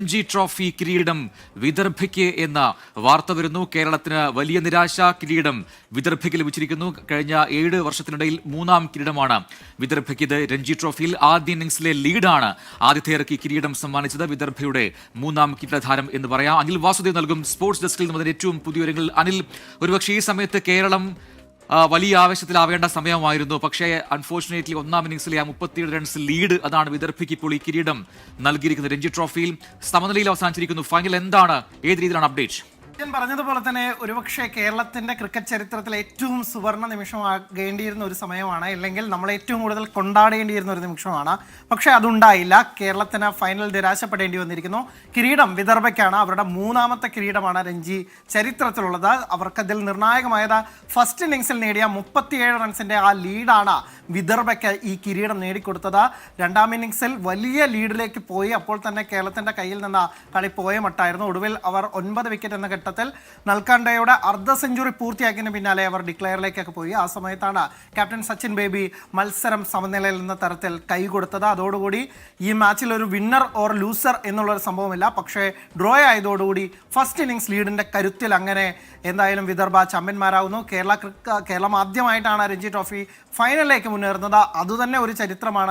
Ranji trophy കിരീടം വിദർഭയ്ക്ക് എന്ന വാർത്ത വരുന്നു. കേരളത്തിന് വലിയ നിരാശ. കിരീടം വിദർഭയ്ക്ക് ലഭിച്ചിരിക്കുന്നു. കഴിഞ്ഞ 7 വർഷത്തിനിടയിൽ 3ാം കിരീടമാണ് വിദർഭയ്ക്ക്. ഇത് രഞ്ജി ട്രോഫിയിൽ ആദ്യ ഇന്നിംഗ്സിലെ ലീഡാണ് ആതിഥേയർക്ക് കിരീടം സമ്മാനിച്ചത്. വിദർഭയുടെ 3ാം കിരീടധാരം എന്ന് പറയാം. അനിൽ വാസുദേവ് നൽകും സ്പോർട്സ് ഡെസ്കിൽ നിന്ന് അതിന്റെ ഏറ്റവും പുതിയ വിവരങ്ങൾ. അനിൽ, ഒരുപക്ഷെ ഈ സമയത്ത് കേരളം വലിയ ആവേശത്തിലാവേണ്ട സമയമായിരുന്നു. പക്ഷേ അൺഫോർച്ചുനേറ്റ്ലി 1ാം ഇന്നിംഗ്സിലെ ആ 37 റൺസ് ലീഡ്, അതാണ് വിദർഭയ്ക്ക് ഇപ്പോൾ ഈ കിരീടം നൽകിയിരിക്കുന്നത്. രഞ്ജി ട്രോഫിയിൽ സമനിലയിൽ അവസാനിച്ചിരിക്കുന്നു. ഫൈനൽ എന്താണ്, ഏത് രീതിയിലാണ് അപ്ഡേറ്റ്? പറഞ്ഞതുപോലെ തന്നെ ഒരുപക്ഷെ കേരളത്തിന്റെ ക്രിക്കറ്റ് ചരിത്രത്തിലെ ഏറ്റവും സുവർണ നിമിഷമാകേണ്ടിയിരുന്ന ഒരു സമയമാണ്, അല്ലെങ്കിൽ നമ്മൾ ഏറ്റവും കൂടുതൽ കൊണ്ടാടേണ്ടിയിരുന്ന ഒരു നിമിഷമാണ്. പക്ഷേ അതുണ്ടായില്ല. കേരളത്തിന് ഫൈനൽ നിരാശപ്പെടേണ്ടി വന്നിരിക്കുന്നു. കിരീടം വിദർഭയ്ക്കാണ്. അവരുടെ 3ാമത്തെ കിരീടമാണ് രഞ്ജി ചരിത്രത്തിലുള്ളത്. അവർക്കതിൽ നിർണായകമായത് ഫസ്റ്റ് ഇന്നിംഗ്സിൽ നേടിയ 37 റൺസിന്റെ ആ ലീഡാണ് വിദർഭയ്ക്ക് ഈ കിരീടം നേടിക്കൊടുത്തത്. 2ാം ഇന്നിംഗ്സിൽ വലിയ ലീഡിലേക്ക് പോയി. അപ്പോൾ തന്നെ കേരളത്തിന്റെ കയ്യിൽ നിന്ന് കളി പോയ മട്ടായിരുന്നു. ഒടുവിൽ അവർ 9 വിക്കറ്റ് എന്ന ഘട്ടത്തിൽ നൽകണ്ടയുടെ അർദ്ധ സെഞ്ചുറി പൂർത്തിയാക്കിയതിന് പിന്നാലെ അവർ ഡിക്ലെയറിലേക്കൊക്കെ പോയി. ആ സമയത്താണ് ക്യാപ്റ്റൻ സച്ചിൻ ബേബി മത്സരം സമനിലയിൽ എന്ന തരത്തിൽ കൈ കൊടുത്തത്. അതോടുകൂടി ഈ മാച്ചിൽ ഒരു വിന്നർ ഓർ ലൂസർ എന്നുള്ളൊരു സംഭവമില്ല. പക്ഷേ ഡ്രോ ആയതോടുകൂടി ഫസ്റ്റ് ഇന്നിംഗ്സ് ലീഡിന്റെ കരുത്തിൽ അങ്ങനെ എന്തായാലും വിദർഭ ചാമ്പ്യന്മാരാകുന്നു. കേരളം ആദ്യമായിട്ടാണ് രഞ്ജി ട്രോഫി ഫൈനലിലേക്ക് മുന്നേറുന്നത്. അതുതന്നെ ഒരു ചരിത്രമാണ്.